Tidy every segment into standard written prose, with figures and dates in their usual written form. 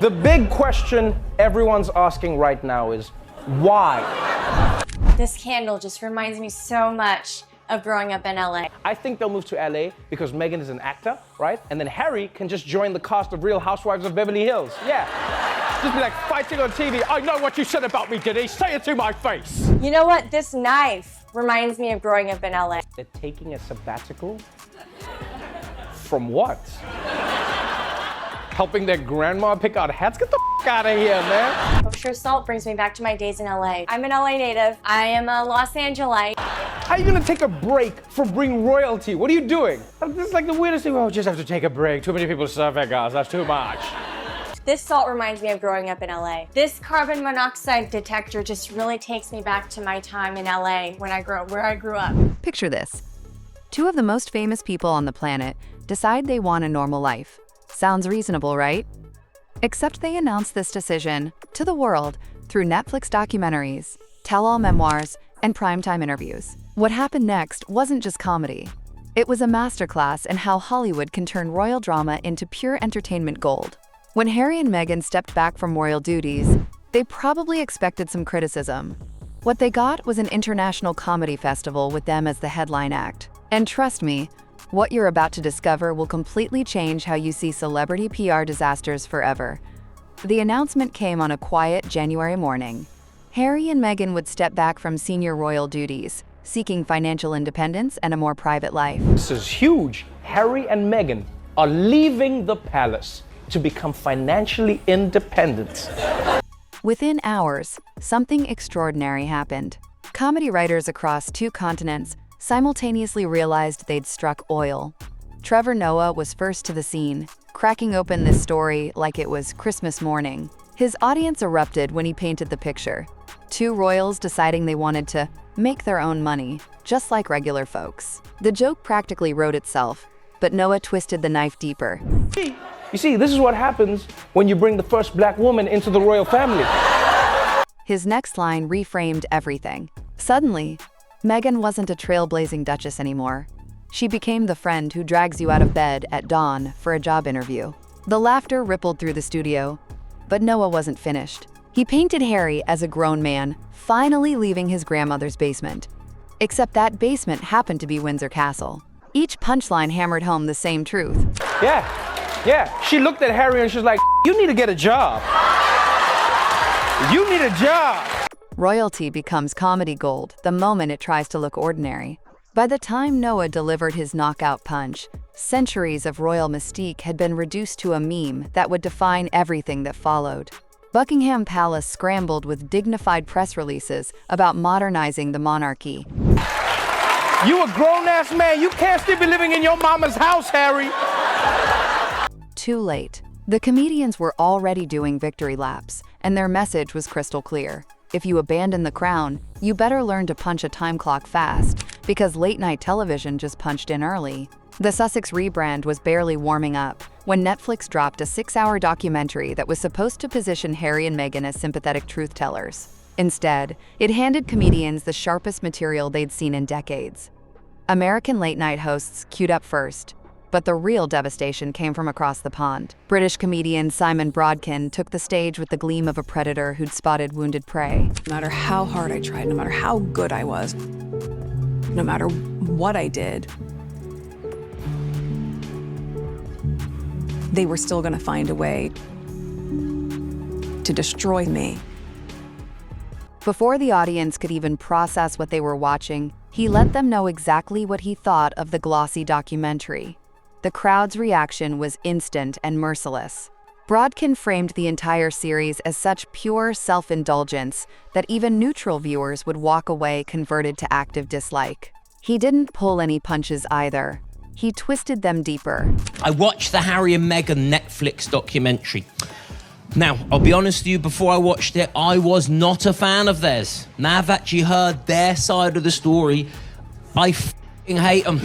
The big question everyone's asking right now is, why? This candle just reminds me so much of growing up in LA. I think they'll move to LA because Meghan is an actor, right? And then Harry can just join the cast of Real Housewives of Beverly Hills. Yeah. Just be like fighting on TV. I know what you said about me, Denise. Say it to my face. You know what? This knife reminds me of growing up in LA. They're taking a sabbatical? From what? Helping their grandma pick out hats? Get the out of here, man. Kosher salt brings me back to my days in LA. I'm an LA native. I am a Los Angelite. How are you gonna take a break from being royalty? What are you doing? This is like the weirdest thing. Oh, just have to take a break. Too many people serve their guys. That's too much. This salt reminds me of growing up in LA. This carbon monoxide detector just really takes me back to my time in LA where I grew up. Picture this. Two of the most famous people on the planet decide they want a normal life. Sounds reasonable, right? Except they announced this decision to the world through Netflix documentaries, tell-all memoirs, and primetime interviews. What happened next wasn't just comedy. It was a masterclass in how Hollywood can turn royal drama into pure entertainment gold. When Harry and Meghan stepped back from royal duties, they probably expected some criticism. What they got was an international comedy festival with them as the headline act. And trust me, what you're about to discover will completely change how you see celebrity PR disasters forever. The announcement came on a quiet January morning. Harry and Meghan would step back from senior royal duties, seeking financial independence and a more private life. This is huge. Harry and Meghan are leaving the palace to become financially independent. Within hours, something extraordinary happened. Comedy writers across 2 continents simultaneously realized they'd struck oil. Trevor Noah was first to the scene, cracking open this story like it was Christmas morning. His audience erupted when he painted the picture. 2 royals deciding they wanted to make their own money, just like regular folks. The joke practically wrote itself, but Noah twisted the knife deeper. You see, this is what happens when you bring the first black woman into the royal family. His next line reframed everything. Suddenly, Meghan wasn't a trailblazing Duchess anymore. She became the friend who drags you out of bed at dawn for a job interview. The laughter rippled through the studio, but Noah wasn't finished. He painted Harry as a grown man, finally leaving his grandmother's basement. Except that basement happened to be Windsor Castle. Each punchline hammered home the same truth. Yeah. She looked at Harry and she was like, you need to get a job. You need a job. Royalty becomes comedy gold the moment it tries to look ordinary. By the time Noah delivered his knockout punch, centuries of royal mystique had been reduced to a meme that would define everything that followed. Buckingham Palace scrambled with dignified press releases about modernizing the monarchy. You a grown-ass man. You can't still be living in your mama's house, Harry. Too late. The comedians were already doing victory laps, and their message was crystal clear. If you abandon the crown, you better learn to punch a time clock fast, because late-night television just punched in early. The Sussex rebrand was barely warming up when Netflix dropped a 6-hour documentary that was supposed to position Harry and Meghan as sympathetic truth-tellers. Instead, it handed comedians the sharpest material they'd seen in decades. American late-night hosts queued up first, but the real devastation came from across the pond. British comedian Simon Broadkin took the stage with the gleam of a predator who'd spotted wounded prey. No matter how hard I tried, no matter how good I was, no matter what I did, they were still going to find a way to destroy me. Before the audience could even process what they were watching, he let them know exactly what he thought of the glossy documentary. The crowd's reaction was instant and merciless. Broadkin framed the entire series as such pure self-indulgence that even neutral viewers would walk away converted to active dislike. He didn't pull any punches either. He twisted them deeper. I watched the Harry and Meghan Netflix documentary. Now, I'll be honest with you, before I watched it, I was not a fan of theirs. Now I've actually heard their side of the story, I f***ing hate them.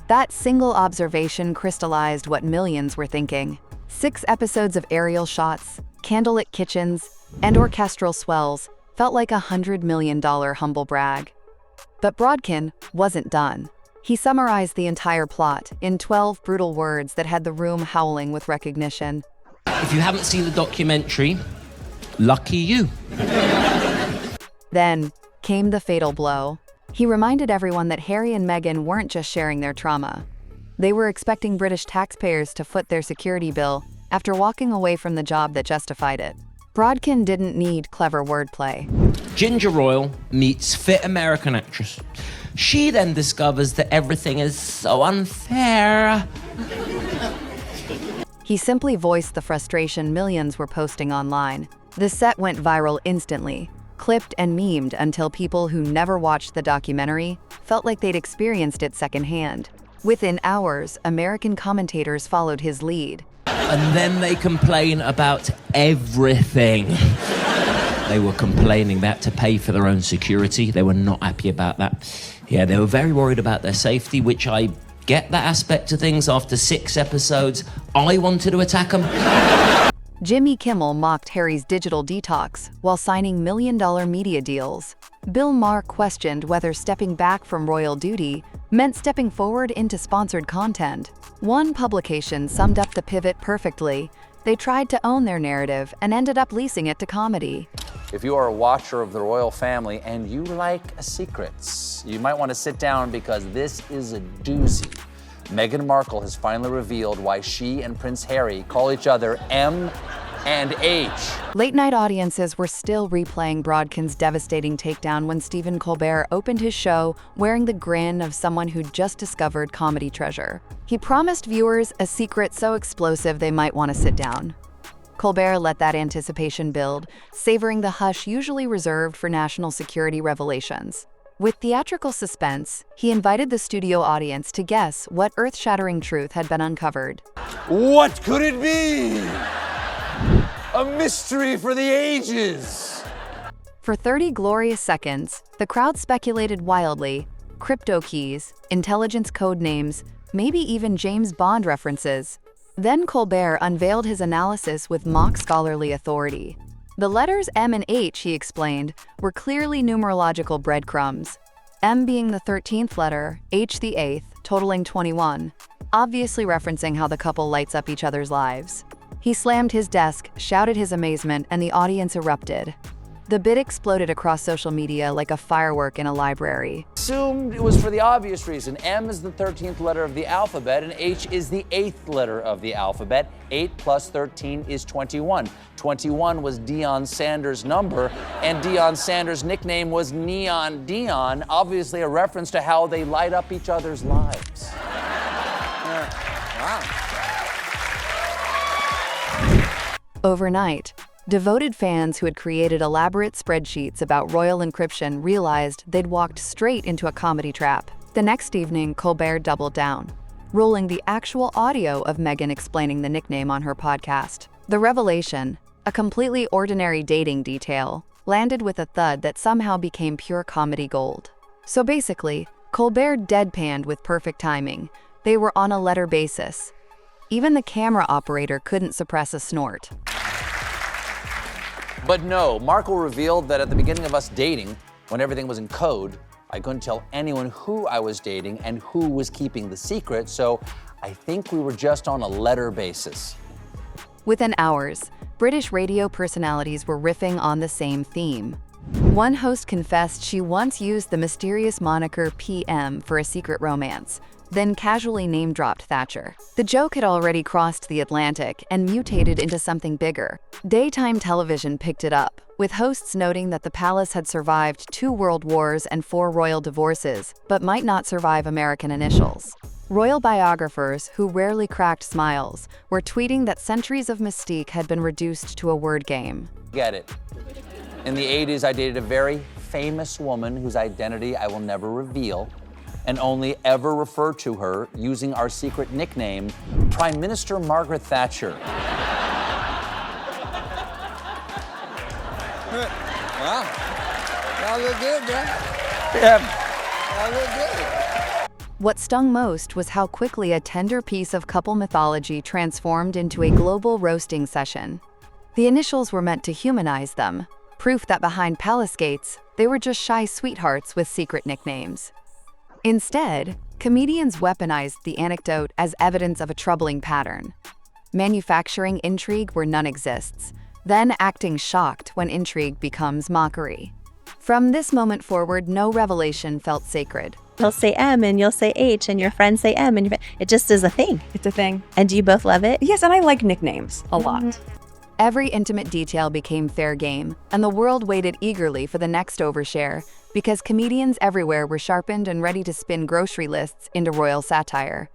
That single observation crystallized what millions were thinking. 6 episodes of aerial shots, candlelit kitchens, and orchestral swells felt like $100 million humble brag. But Broadkin wasn't done. He summarized the entire plot in 12 brutal words that had the room howling with recognition. If you haven't seen the documentary, lucky you. Then came the fatal blow. He reminded everyone that Harry and Meghan weren't just sharing their trauma. They were expecting British taxpayers to foot their security bill after walking away from the job that justified it. Broadkin didn't need clever wordplay. Ginger Royal meets fit American actress. She then discovers that everything is so unfair. He simply voiced the frustration millions were posting online. The set went viral instantly, clipped and memed until people who never watched the documentary felt like they'd experienced it secondhand. Within hours, American commentators followed his lead. And then they complain about everything. They were complaining they had to pay for their own security. They were not happy about that. Yeah, they were very worried about their safety, which I get that aspect of things. After 6 episodes, I wanted to attack them. Jimmy Kimmel mocked Harry's digital detox while signing million-dollar media deals. Bill Maher questioned whether stepping back from royal duty meant stepping forward into sponsored content. One publication summed up the pivot perfectly. They tried to own their narrative and ended up leasing it to comedy. If you are a watcher of the royal family and you like secrets, you might want to sit down because this is a doozy. Meghan Markle has finally revealed why she and Prince Harry call each other M and H. Late-night audiences were still replaying Broadkin's devastating takedown when Stephen Colbert opened his show wearing the grin of someone who'd just discovered comedy treasure. He promised viewers a secret so explosive they might want to sit down. Colbert let that anticipation build, savoring the hush usually reserved for national security revelations. With theatrical suspense, he invited the studio audience to guess what earth-shattering truth had been uncovered. What could it be? A mystery for the ages. For 30 glorious seconds, the crowd speculated wildly. Crypto keys, intelligence code names, maybe even James Bond references. Then Colbert unveiled his analysis with mock scholarly authority. The letters M and H, he explained, were clearly numerological breadcrumbs. M being the 13th letter, H the 8th, totaling 21, obviously referencing how the couple lights up each other's lives. He slammed his desk, shouted his amazement, and the audience erupted. The bit exploded across social media like a firework in a library. Assumed it was for the obvious reason. M is the 13th letter of the alphabet, and H is the 8th letter of the alphabet. 8 plus 13 is 21. 21 was Deion Sanders' number, and Deion Sanders' nickname was Neon Dion, obviously a reference to how they light up each other's lives. Wow. Overnight, devoted fans who had created elaborate spreadsheets about royal encryption realized they'd walked straight into a comedy trap. The next evening, Colbert doubled down, rolling the actual audio of Meghan explaining the nickname on her podcast. The revelation, a completely ordinary dating detail, landed with a thud that somehow became pure comedy gold. So basically, Colbert deadpanned with perfect timing. They were on a letter basis. Even the camera operator couldn't suppress a snort. But no, Markle revealed that at the beginning of us dating, when everything was in code, I couldn't tell anyone who I was dating and who was keeping the secret, so I think we were just on a letter basis. Within hours, British radio personalities were riffing on the same theme. One host confessed she once used the mysterious moniker PM for a secret romance, then casually name-dropped Thatcher. The joke had already crossed the Atlantic and mutated into something bigger. Daytime television picked it up, with hosts noting that the palace had survived 2 world wars and 4 royal divorces, but might not survive American initials. Royal biographers, who rarely cracked smiles, were tweeting that centuries of mystique had been reduced to a word game. Get it. In the 80s, I dated a very famous woman whose identity I will never reveal, and only ever refer to her using our secret nickname, Prime Minister Margaret Thatcher. Wow. Y'all look good, bro. Yeah. Y'all look good. What stung most was how quickly a tender piece of couple mythology transformed into a global roasting session. The initials were meant to humanize them, proof that behind palace gates, they were just shy sweethearts with secret nicknames. Instead, comedians weaponized the anecdote as evidence of a troubling pattern. manufacturing intrigue where none exists, then acting shocked when intrigue becomes mockery. From this moment forward, no revelation felt sacred. He'll say M and you'll say H and your friends say M and it just is a thing. It's a thing. And do you both love it? Yes, and I like nicknames a lot. Every intimate detail became fair game, and the world waited eagerly for the next overshare because comedians everywhere were sharpened and ready to spin grocery lists into royal satire.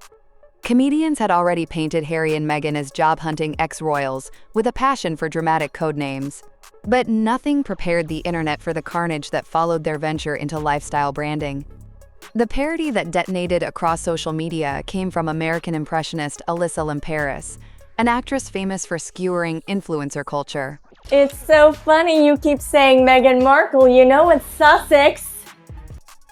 Comedians had already painted Harry and Meghan as job-hunting ex-royals with a passion for dramatic code names. But nothing prepared the internet for the carnage that followed their venture into lifestyle branding. The parody that detonated across social media came from American impressionist Alyssa Limperis, an actress famous for skewering influencer culture. It's so funny you keep saying Meghan Markle, you know it's Sussex.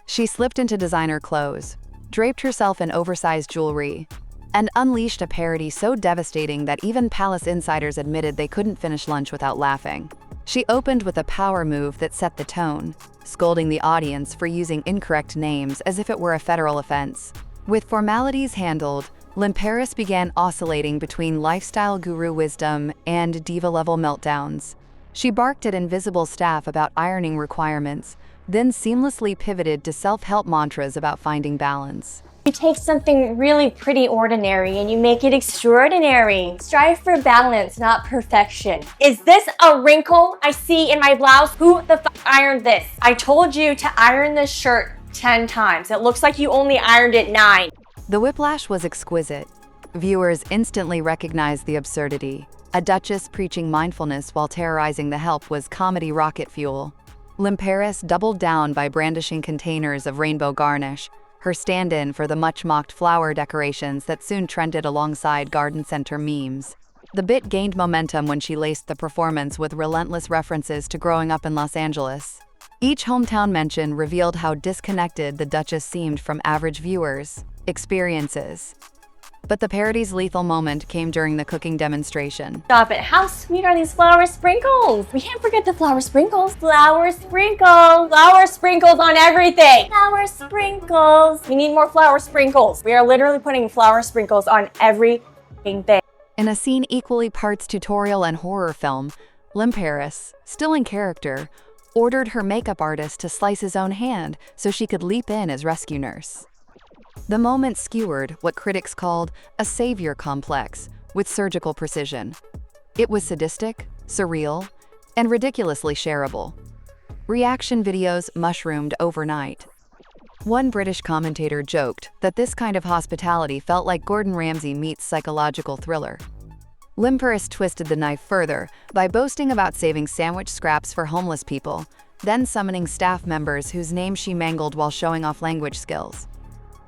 She slipped into designer clothes, draped herself in oversized jewelry, and unleashed a parody so devastating that even palace insiders admitted they couldn't finish lunch without laughing. She opened with a power move that set the tone, scolding the audience for using incorrect names as if it were a federal offense. With formalities handled, Limperis began oscillating between lifestyle guru wisdom and diva-level meltdowns. She barked at invisible staff about ironing requirements, then seamlessly pivoted to self-help mantras about finding balance. You take something really pretty ordinary and you make it extraordinary. Strive for balance, not perfection. Is this a wrinkle I see in my blouse? Who the f ironed this? I told you to iron this shirt 10 times. It looks like you only ironed it 9. The whiplash was exquisite. Viewers instantly recognized the absurdity. A Duchess preaching mindfulness while terrorizing the help was comedy rocket fuel. Limperis doubled down by brandishing containers of rainbow garnish, her stand-in for the much-mocked flower decorations that soon trended alongside garden center memes. The bit gained momentum when she laced the performance with relentless references to growing up in Los Angeles. Each hometown mention revealed how disconnected the Duchess seemed from average viewers' experiences. But the parody's lethal moment came during the cooking demonstration. Stop it. How sweet are these flower sprinkles? We can't forget the flower sprinkles. Flower sprinkles. Flower sprinkles on everything. Flower sprinkles. We need more flower sprinkles. We are literally putting flower sprinkles on everything. In a scene equally parts tutorial and horror film, Limperis, still in character, ordered her makeup artist to slice his own hand so she could leap in as rescue nurse. The moment skewered what critics called a savior complex with surgical precision. It was sadistic, surreal, and ridiculously shareable. Reaction videos mushroomed overnight. One British commentator joked that this kind of hospitality felt like Gordon Ramsay meets psychological thriller. Limperis twisted the knife further by boasting about saving sandwich scraps for homeless people, then summoning staff members whose names she mangled while showing off language skills.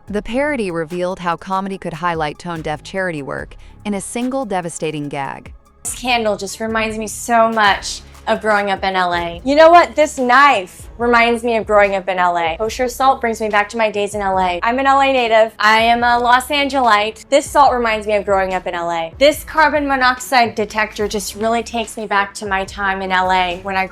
The parody revealed how comedy could highlight tone-deaf charity work in a single devastating gag. This candle just reminds me so much of growing up in LA. You know what? This knife reminds me of growing up in LA. Kosher salt brings me back to my days in LA. I'm an LA native. I am a Los Angelite. This salt reminds me of growing up in LA. This carbon monoxide detector just really takes me back to my time in LA where I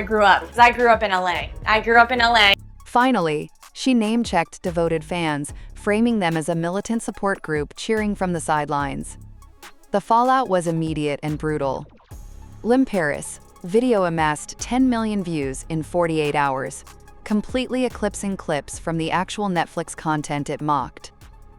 grew up. Because I grew up in LA. I grew up in LA. Finally, she name-checked devoted fans, framing them as a militant support group cheering from the sidelines. The fallout was immediate and brutal. Limperis' video amassed 10 million views in 48 hours, completely eclipsing clips from the actual Netflix content it mocked.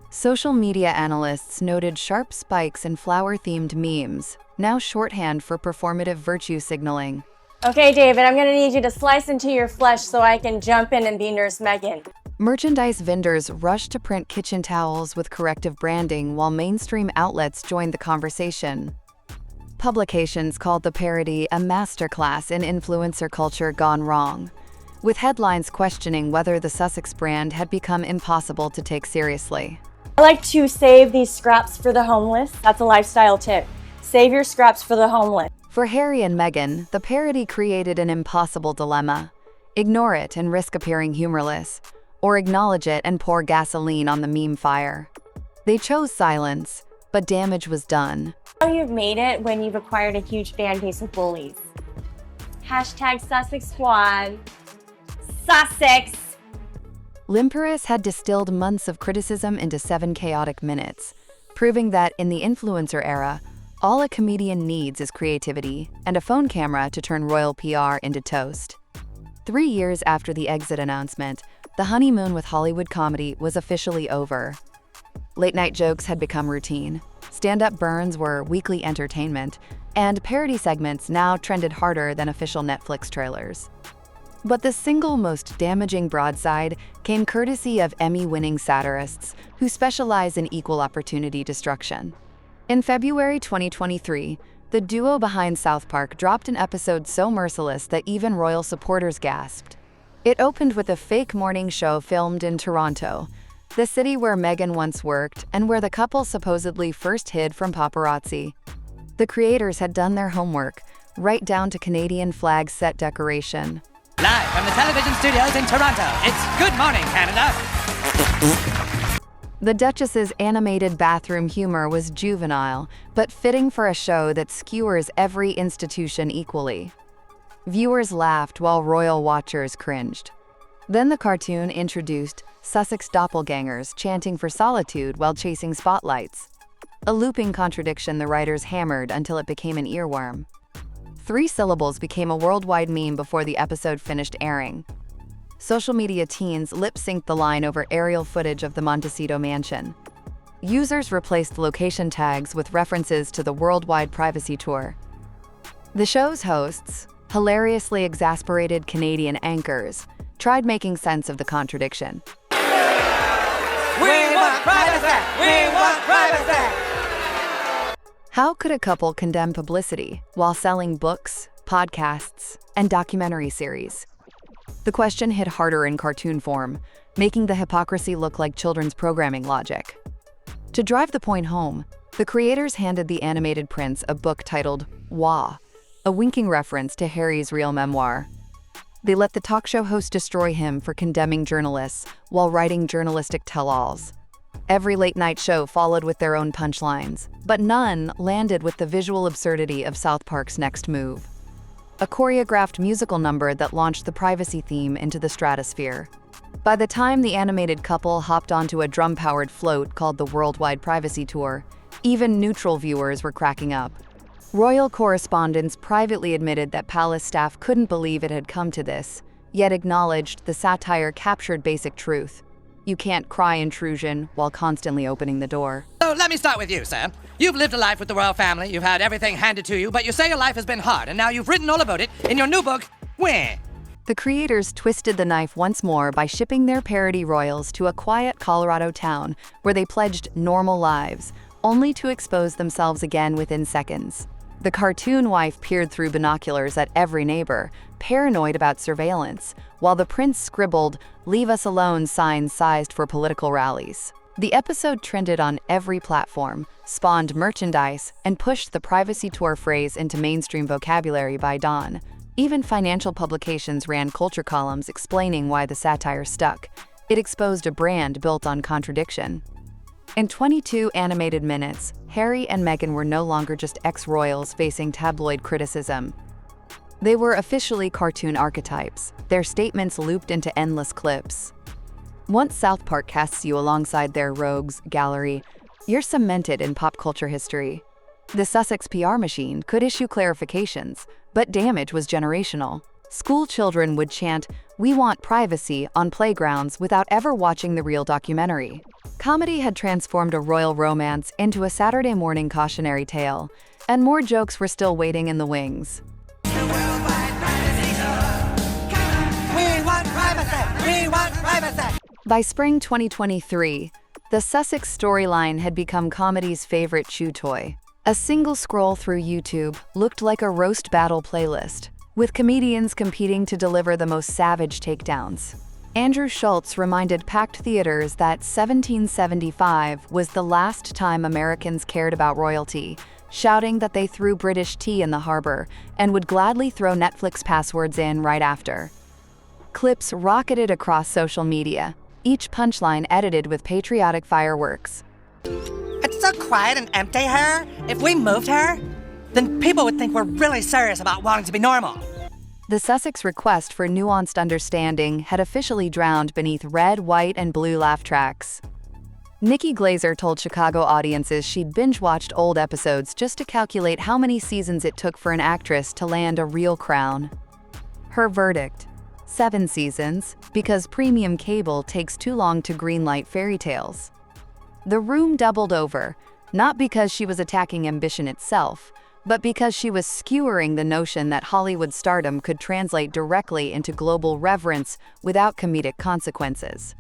Social media analysts noted sharp spikes in flower-themed memes, now shorthand for performative virtue signaling. Okay, David, I'm gonna need you to slice into your flesh so I can jump in and be Nurse Meghan. Merchandise vendors rushed to print kitchen towels with corrective branding while mainstream outlets joined the conversation. Publications called the parody a masterclass in influencer culture gone wrong, with headlines questioning whether the Sussex brand had become impossible to take seriously. I like to save these scraps for the homeless. That's a lifestyle tip. Save your scraps for the homeless. For Harry and Meghan, the parody created an impossible dilemma. Ignore it and risk appearing humorless, or acknowledge it and pour gasoline on the meme fire. They chose silence, but damage was done. How you've made it when you've acquired a huge fan base of bullies. Hashtag Sussex Squad. Sussex! Limperis had distilled months of criticism into 7 chaotic minutes, proving that in the influencer era, All a comedian needs is creativity and a phone camera to turn royal PR into toast. 3 years after the exit announcement, the honeymoon with Hollywood comedy was officially over. Late-night jokes had become routine, stand-up burns were weekly entertainment, and parody segments now trended harder than official Netflix trailers. But the single most damaging broadside came courtesy of Emmy-winning satirists who specialize in equal opportunity destruction. In February 2023, the duo behind South Park dropped an episode so merciless that even royal supporters gasped. It opened with a fake morning show filmed in Toronto, the city where Meghan once worked and where the couple supposedly first hid from paparazzi. The creators had done their homework, right down to Canadian flag set decoration. Live from the television studios in Toronto, it's Good Morning, Canada. The Duchess's animated bathroom humor was juvenile, but fitting for a show that skewers every institution equally. Viewers laughed while royal watchers cringed. Then the cartoon introduced Sussex doppelgangers chanting for solitude while chasing spotlights, a looping contradiction the writers hammered until it became an earworm. 3 syllables became a worldwide meme before the episode finished airing. Social media teens lip-synced the line over aerial footage of the Montecito mansion. Users replaced location tags with references to the worldwide privacy tour. The show's hosts, hilariously exasperated Canadian anchors, tried making sense of the contradiction. We want privacy! We want privacy! How could a couple condemn publicity while selling books, podcasts, and documentary series? The question hit harder in cartoon form, making the hypocrisy look like children's programming logic. To drive the point home, the creators handed the animated prince a book titled Wah, a winking reference to Harry's real memoir. They let the talk show host destroy him for condemning journalists while writing journalistic tell-alls. Every late-night show followed with their own punchlines, but none landed with the visual absurdity of South Park's next move. A choreographed musical number that launched the privacy theme into the stratosphere. By the time the animated couple hopped onto a drum-powered float called the Worldwide Privacy Tour, even neutral viewers were cracking up. Royal correspondents privately admitted that palace staff couldn't believe it had come to this, yet acknowledged the satire captured basic truth. You can't cry intrusion while constantly opening the door. So let me start with you, sir. You've lived a life with the royal family, you've had everything handed to you, but you say your life has been hard, and now you've written all about it in your new book, Wah. The creators twisted the knife once more by shipping their parody royals to a quiet Colorado town where they pledged normal lives, only to expose themselves again within seconds. The cartoon wife peered through binoculars at every neighbor, paranoid about surveillance, while the prince scribbled, "Leave us alone" signs sized for political rallies. The episode trended on every platform, spawned merchandise, and pushed the privacy tour phrase into mainstream vocabulary by dawn. Even financial publications ran culture columns explaining why the satire stuck. It exposed a brand built on contradiction. In 22 animated minutes, Harry and Meghan were no longer just ex-royals facing tabloid criticism. They were officially cartoon archetypes, their statements looped into endless clips. Once South Park casts you alongside their rogues gallery, you're cemented in pop culture history. The Sussex PR machine could issue clarifications, but damage was generational. School children would chant, "We want privacy" on playgrounds without ever watching the real documentary. Comedy had transformed a royal romance into a Saturday morning cautionary tale, and more jokes were still waiting in the wings. We want privacy! We want privacy! By spring 2023, the Sussex storyline had become comedy's favorite chew toy. A single scroll through YouTube looked like a roast battle playlist, with comedians competing to deliver the most savage takedowns. Andrew Schultz reminded packed theaters that 1775 was the last time Americans cared about royalty, shouting that they threw British tea in the harbor and would gladly throw Netflix passwords in right after. Clips rocketed across social media, each punchline edited with patriotic fireworks. It's so quiet and empty here. If we moved here, then people would think we're really serious about wanting to be normal. The Sussex request for nuanced understanding had officially drowned beneath red, white, and blue laugh tracks. Nikki Glaser told Chicago audiences she'd binge-watched old episodes just to calculate how many seasons it took for an actress to land a real crown. Her verdict: 7 seasons, because premium cable takes too long to greenlight fairy tales. The room doubled over, not because she was attacking ambition itself, but because she was skewering the notion that Hollywood stardom could translate directly into global reverence without comedic consequences.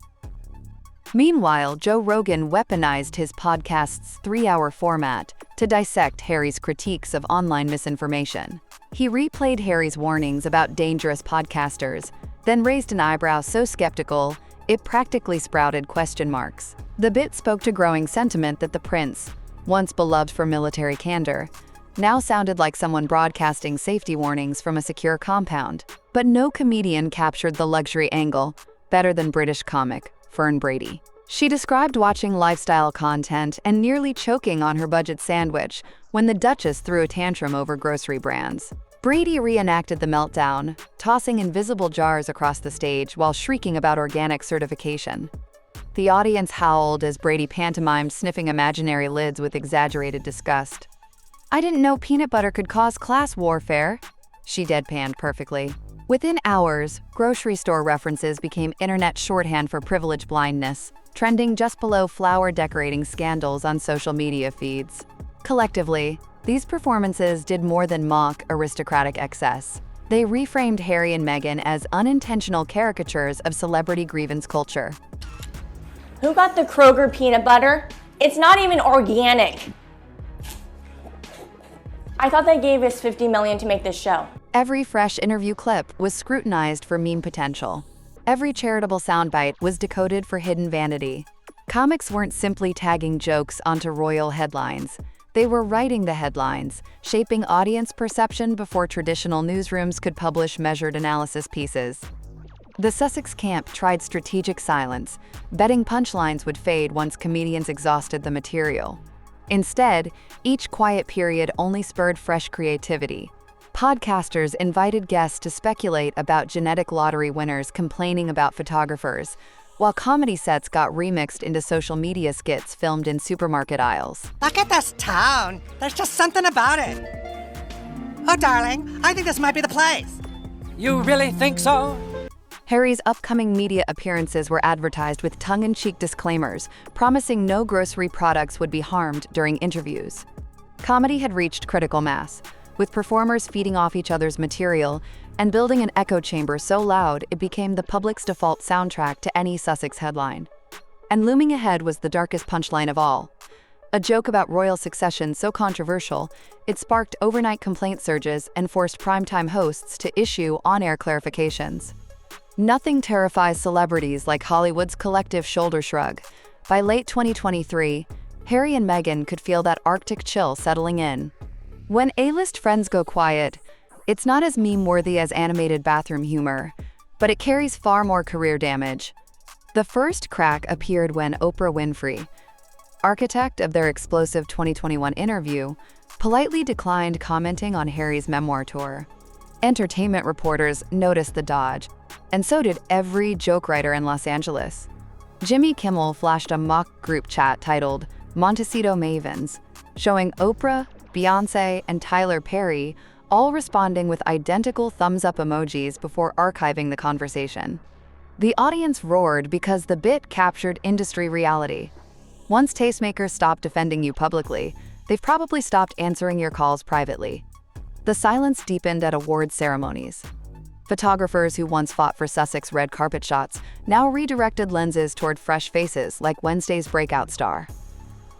Meanwhile, Joe Rogan weaponized his podcast's 3-hour format to dissect Harry's critiques of online misinformation. He replayed Harry's warnings about dangerous podcasters, then raised an eyebrow so skeptical, it practically sprouted question marks. The bit spoke to growing sentiment that the prince, once beloved for military candor, now sounded like someone broadcasting safety warnings from a secure compound. But no comedian captured the luxury angle better than British comic Fern Brady. She described watching lifestyle content and nearly choking on her budget sandwich when the Duchess threw a tantrum over grocery brands. Brady reenacted the meltdown, tossing invisible jars across the stage while shrieking about organic certification. The audience howled as Brady pantomimed sniffing imaginary lids with exaggerated disgust. "I didn't know peanut butter could cause class warfare," she deadpanned perfectly. Within hours, grocery store references became internet shorthand for privilege blindness, trending just below flower decorating scandals on social media feeds. Collectively, these performances did more than mock aristocratic excess. They reframed Harry and Meghan as unintentional caricatures of celebrity grievance culture. Who got the Kroger peanut butter? It's not even organic. I thought they gave us $50 million to make this show. Every fresh interview clip was scrutinized for meme potential. Every charitable soundbite was decoded for hidden vanity. Comics weren't simply tagging jokes onto royal headlines. They were writing the headlines, shaping audience perception before traditional newsrooms could publish measured analysis pieces. The Sussex camp tried strategic silence, betting punchlines would fade once comedians exhausted the material. Instead, each quiet period only spurred fresh creativity. Podcasters invited guests to speculate about genetic lottery winners complaining about photographers, while comedy sets got remixed into social media skits filmed in supermarket aisles. Look at this town. There's just something about it. Oh, darling, I think this might be the place. You really think so? Harry's upcoming media appearances were advertised with tongue-in-cheek disclaimers, promising no grocery products would be harmed during interviews. Comedy had reached critical mass, with performers feeding off each other's material and building an echo chamber so loud it became the public's default soundtrack to any Sussex headline. And looming ahead was the darkest punchline of all. A joke about royal succession so controversial, it sparked overnight complaint surges and forced primetime hosts to issue on-air clarifications. Nothing terrifies celebrities like Hollywood's collective shoulder shrug. By late 2023, Harry and Meghan could feel that Arctic chill settling in. When A-list friends go quiet, it's not as meme-worthy as animated bathroom humor, but it carries far more career damage. The first crack appeared when Oprah Winfrey, architect of their explosive 2021 interview, politely declined commenting on Harry's memoir tour. Entertainment reporters noticed the dodge, and so did every joke writer in Los Angeles. Jimmy Kimmel flashed a mock group chat titled Montecito Mavens, showing Oprah, Beyoncé, and Tyler Perry all responding with identical thumbs-up emojis before archiving the conversation. The audience roared because the bit captured industry reality. Once tastemakers stop defending you publicly, they've probably stopped answering your calls privately. The silence deepened at awards ceremonies. Photographers who once fought for Sussex red carpet shots now redirected lenses toward fresh faces like Wednesday's breakout star.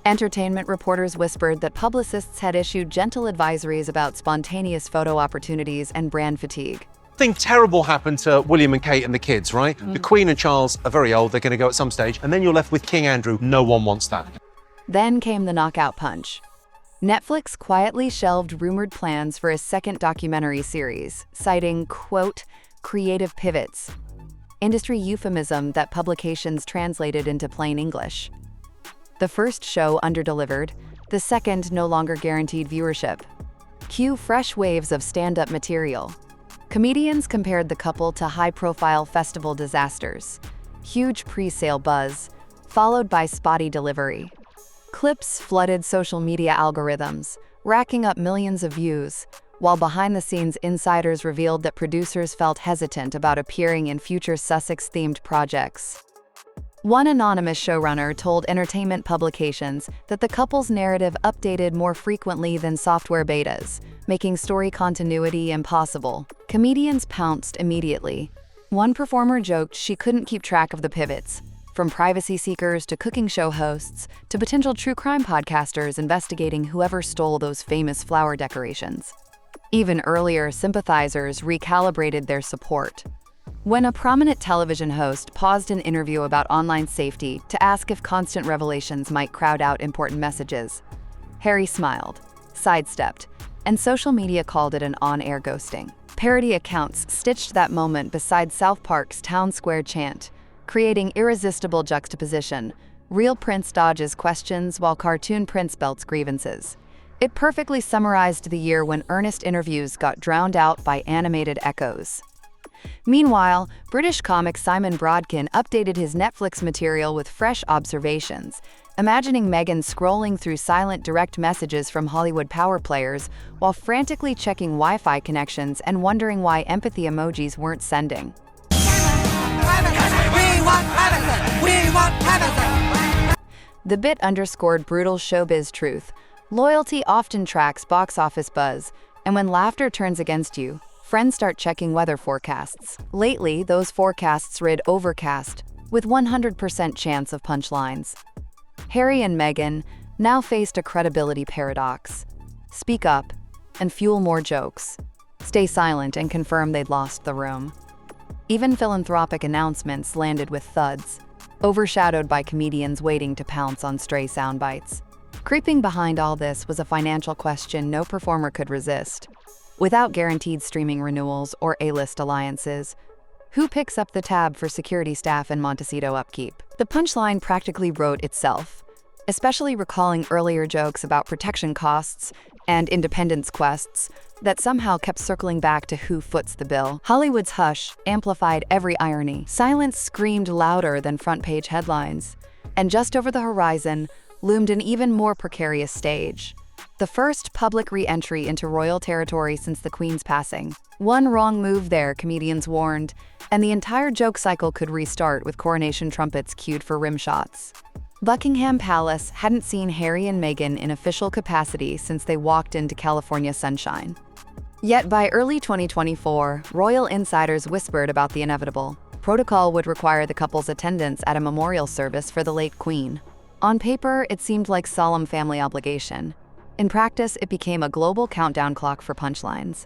Entertainment reporters whispered that publicists had issued gentle advisories about spontaneous photo opportunities and brand fatigue. Something terrible happened to William and Kate and the kids, right? The Queen and Charles are very old, they're going to go at some stage, and then you're left with King Andrew. No one wants that. Then came the knockout punch. Netflix quietly shelved rumored plans for a second documentary series, citing, quote, creative pivots, industry euphemism that publications translated into plain English. The first show underdelivered, the second no longer guaranteed viewership. Cue fresh waves of stand-up material. Comedians compared the couple to high-profile festival disasters. Huge pre-sale buzz, followed by spotty delivery. Clips flooded social media algorithms, racking up millions of views, while behind-the-scenes insiders revealed that producers felt hesitant about appearing in future Sussex-themed projects. One anonymous showrunner told entertainment publications that the couple's narrative updated more frequently than software betas, making story continuity impossible. Comedians pounced immediately. One performer joked she couldn't keep track of the pivots, from privacy seekers to cooking show hosts to potential true crime podcasters investigating whoever stole those famous flower decorations. Even earlier sympathizers recalibrated their support. When a prominent television host paused an interview about online safety to ask if constant revelations might crowd out important messages, Harry smiled, sidestepped, and social media called it an on-air ghosting. Parody accounts stitched that moment beside South Park's Town Square chant, creating irresistible juxtaposition. Real Prince dodges questions while cartoon Prince belts grievances. It perfectly summarized the year when earnest interviews got drowned out by animated echoes. Meanwhile, British comic Simon Broadkin updated his Netflix material with fresh observations, imagining Meghan scrolling through silent direct messages from Hollywood power players while frantically checking Wi-Fi connections and wondering why empathy emojis weren't sending. The bit underscored brutal showbiz truth. Loyalty often tracks box office buzz, and when laughter turns against you, friends start checking weather forecasts. Lately, those forecasts read overcast, with 100% chance of punchlines. Harry and Meghan now faced a credibility paradox. Speak up and fuel more jokes. Stay silent and confirm they'd lost the room. Even philanthropic announcements landed with thuds, overshadowed by comedians waiting to pounce on stray soundbites. Creeping behind all this was a financial question no performer could resist. Without guaranteed streaming renewals or A-list alliances, who picks up the tab for security staff and Montecito upkeep? The punchline practically wrote itself, especially recalling earlier jokes about protection costs and independence quests that somehow kept circling back to who foots the bill. Hollywood's hush amplified every irony. Silence screamed louder than front-page headlines, and just over the horizon loomed an even more precarious stage. The first public re-entry into royal territory since the Queen's passing. One wrong move there, comedians warned, and the entire joke cycle could restart with coronation trumpets cued for rim shots. Buckingham Palace hadn't seen Harry and Meghan in official capacity since they walked into California sunshine. Yet by early 2024, royal insiders whispered about the inevitable. Protocol would require the couple's attendance at a memorial service for the late Queen. On paper, it seemed like solemn family obligation. In practice, it became a global countdown clock for punchlines.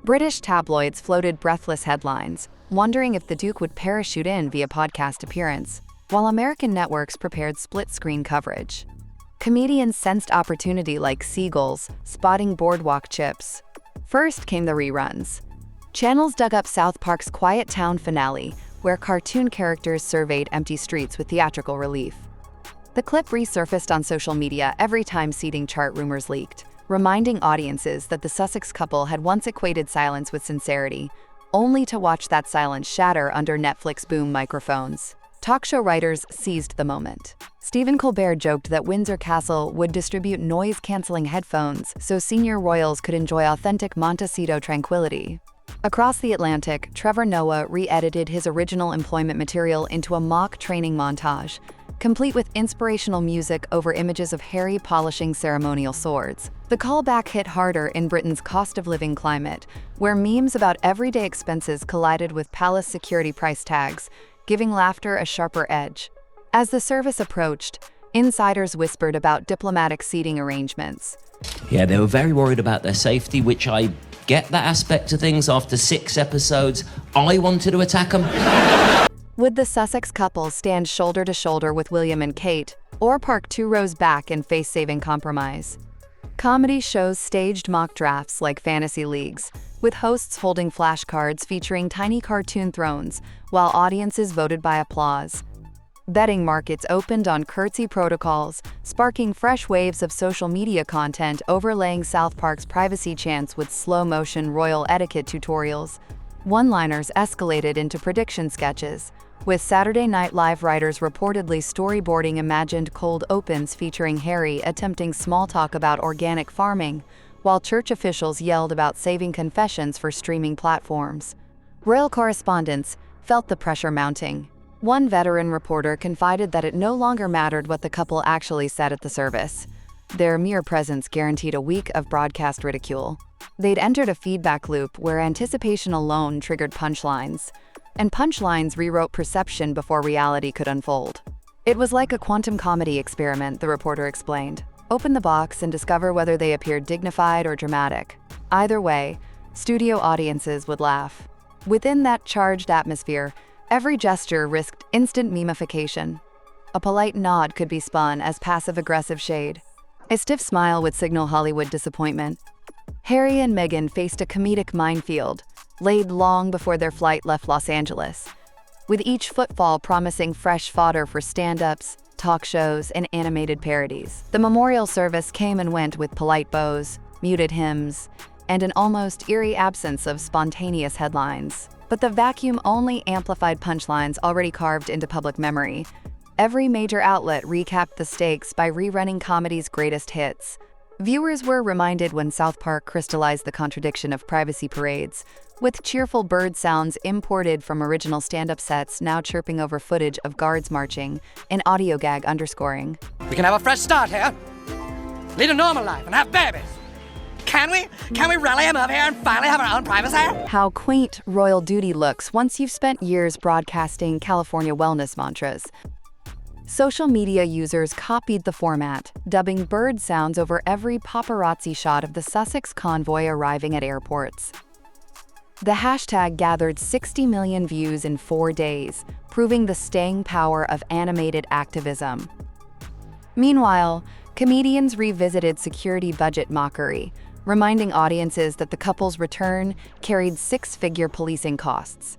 British tabloids floated breathless headlines, wondering if the Duke would parachute in via podcast appearance, while American networks prepared split-screen coverage. Comedians sensed opportunity like seagulls, spotting boardwalk chips. First came the reruns. Channels dug up South Park's Quiet Town finale, where cartoon characters surveyed empty streets with theatrical relief. The clip resurfaced on social media every time seating chart rumors leaked, reminding audiences that the Sussex couple had once equated silence with sincerity, only to watch that silence shatter under Netflix boom microphones. Talk show writers seized the moment. Stephen Colbert joked that Windsor Castle would distribute noise-canceling headphones so senior royals could enjoy authentic Montecito tranquility. Across the Atlantic, Trevor Noah re-edited his original employment material into a mock training montage, complete with inspirational music over images of Harry polishing ceremonial swords. The callback hit harder in Britain's cost-of-living climate, where memes about everyday expenses collided with palace security price tags, giving laughter a sharper edge. As the service approached, insiders whispered about diplomatic seating arrangements. Yeah, they were very worried about their safety, which I get that aspect of things. After 6 episodes, I wanted to attack them. Would the Sussex couple stand shoulder to shoulder with William and Kate, or park 2 rows back and face saving compromise? Comedy shows staged mock drafts like fantasy leagues, with hosts holding flashcards featuring tiny cartoon thrones, while audiences voted by applause. Betting markets opened on curtsy protocols, sparking fresh waves of social media content overlaying South Park's privacy chants with slow-motion royal etiquette tutorials. One-liners escalated into prediction sketches, with Saturday Night Live writers reportedly storyboarding imagined cold opens featuring Harry attempting small talk about organic farming, while church officials yelled about saving confessions for streaming platforms. Royal correspondents felt the pressure mounting. One veteran reporter confided that it no longer mattered what the couple actually said at the service. Their mere presence guaranteed a week of broadcast ridicule. They'd entered a feedback loop where anticipation alone triggered punchlines, and punchlines rewrote perception before reality could unfold. It was like a quantum comedy experiment, the reporter explained. Open the box and discover whether they appeared dignified or dramatic. Either way, studio audiences would laugh. Within that charged atmosphere, every gesture risked instant memification. A polite nod could be spun as passive-aggressive shade. A stiff smile would signal Hollywood disappointment. Harry and Meghan faced a comedic minefield, laid long before their flight left Los Angeles, with each footfall promising fresh fodder for stand-ups, talk shows, and animated parodies. The memorial service came and went with polite bows, muted hymns, and an almost eerie absence of spontaneous headlines. But the vacuum only amplified punchlines already carved into public memory. Every major outlet recapped the stakes by rerunning comedy's greatest hits. Viewers were reminded when South Park crystallized the contradiction of privacy parades, with cheerful bird sounds imported from original stand-up sets now chirping over footage of guards marching, and audio gag underscoring. We can have a fresh start here. Lead a normal life and have babies. Can we? Can we rally him up here and finally have our own privacy? How quaint royal duty looks once you've spent years broadcasting California wellness mantras. Social media users copied the format, dubbing bird sounds over every paparazzi shot of the Sussex convoy arriving at airports. The hashtag gathered 60 million views in 4 days, proving the staying power of animated activism. Meanwhile, comedians revisited security budget mockery, reminding audiences that the couple's return carried six-figure policing costs.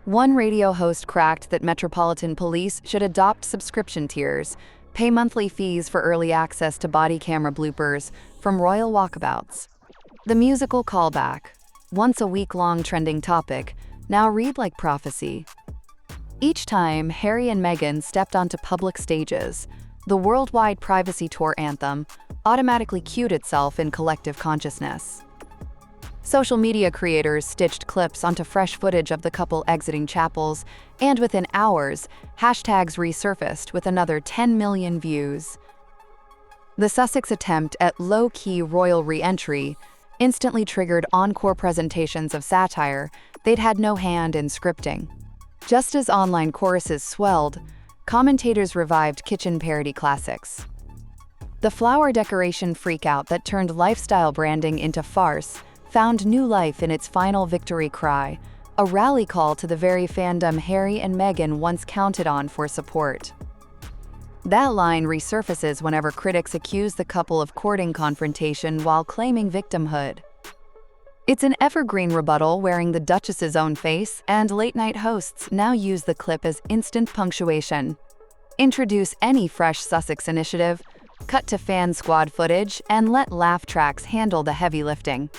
One radio host cracked that Metropolitan Police should adopt subscription tiers, pay monthly fees for early access to body camera bloopers from royal walkabouts. The musical callback, once a week-long trending topic, now read like prophecy. Each time Harry and Meghan stepped onto public stages, the worldwide privacy tour anthem automatically cued itself in collective consciousness. Social media creators stitched clips onto fresh footage of the couple exiting chapels, and within hours, hashtags resurfaced with another 10 million views. The Sussex attempt at low-key royal re-entry instantly triggered encore presentations of satire they'd had no hand in scripting. Just as online choruses swelled, commentators revived kitchen parody classics. The flower decoration freakout that turned lifestyle branding into farce found new life in its final victory cry, a rally call to the very fandom Harry and Meghan once counted on for support. That line resurfaces whenever critics accuse the couple of courting confrontation while claiming victimhood. It's an evergreen rebuttal wearing the Duchess's own face, and late-night hosts now use the clip as instant punctuation. Introduce any fresh Sussex initiative, cut to fan squad footage, and let laugh tracks handle the heavy lifting.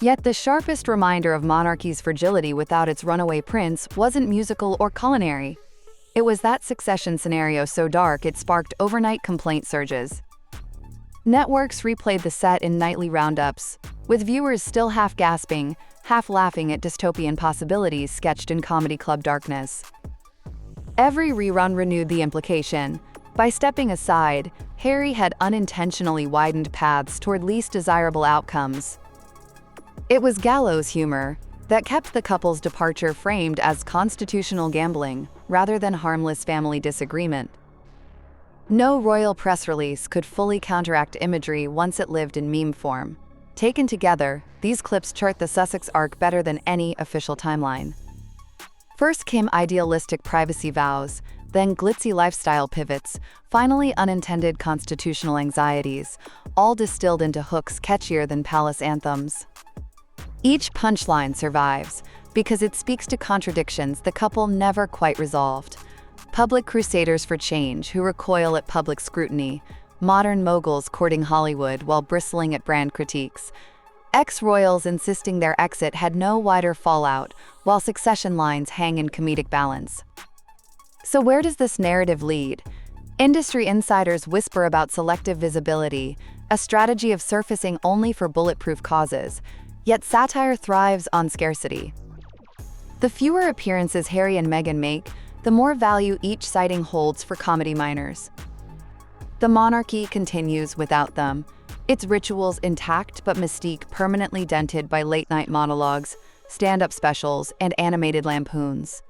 Yet the sharpest reminder of monarchy's fragility without its runaway prince wasn't musical or culinary. It was that Succession scenario so dark it sparked overnight complaint surges. Networks replayed the set in nightly roundups, with viewers still half gasping, half laughing at dystopian possibilities sketched in comedy club darkness. Every rerun renewed the implication. By stepping aside, Harry had unintentionally widened paths toward least desirable outcomes. It was gallows humor that kept the couple's departure framed as constitutional gambling rather than harmless family disagreement. No royal press release could fully counteract imagery once it lived in meme form. Taken together, these clips chart the Sussex arc better than any official timeline. First came idealistic privacy vows, then glitzy lifestyle pivots, finally unintended constitutional anxieties, all distilled into hooks catchier than palace anthems. Each punchline survives because it speaks to contradictions the couple never quite resolved. Public crusaders for change who recoil at public scrutiny, modern moguls courting Hollywood while bristling at brand critiques. Ex-royals insisting their exit had no wider fallout, while succession lines hang in comedic balance. So where does this narrative lead? Industry insiders whisper about selective visibility, a strategy of surfacing only for bulletproof causes, yet satire thrives on scarcity. The fewer appearances Harry and Meghan make, the more value each sighting holds for comedy miners. The monarchy continues without them, its rituals intact but mystique permanently dented by late-night monologues, stand-up specials, and animated lampoons.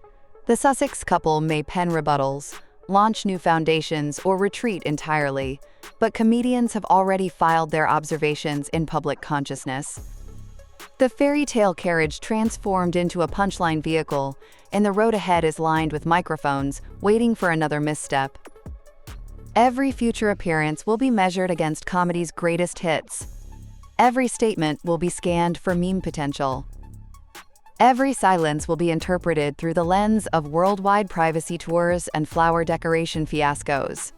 The Sussex couple may pen rebuttals, launch new foundations, or retreat entirely, but comedians have already filed their observations in public consciousness. The fairy tale carriage transformed into a punchline vehicle, and the road ahead is lined with microphones, waiting for another misstep. Every future appearance will be measured against comedy's greatest hits. Every statement will be scanned for meme potential. Every silence will be interpreted through the lens of worldwide privacy tours and flower decoration fiascos.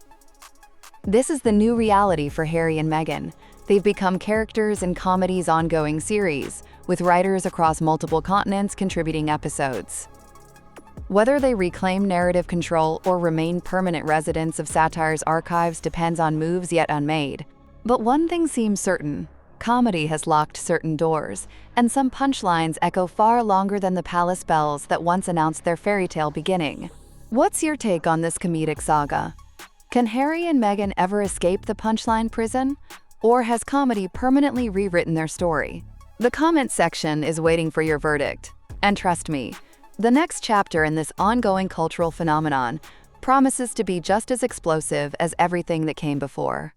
This is the new reality for Harry and Meghan. They've become characters in comedy's ongoing series, with writers across multiple continents contributing episodes. Whether they reclaim narrative control or remain permanent residents of satire's archives depends on moves yet unmade. But one thing seems certain: comedy has locked certain doors, and some punchlines echo far longer than the palace bells that once announced their fairy tale beginning. What's your take on this comedic saga? Can Harry and Meghan ever escape the punchline prison? Or has comedy permanently rewritten their story? The comment section is waiting for your verdict. And trust me, the next chapter in this ongoing cultural phenomenon promises to be just as explosive as everything that came before.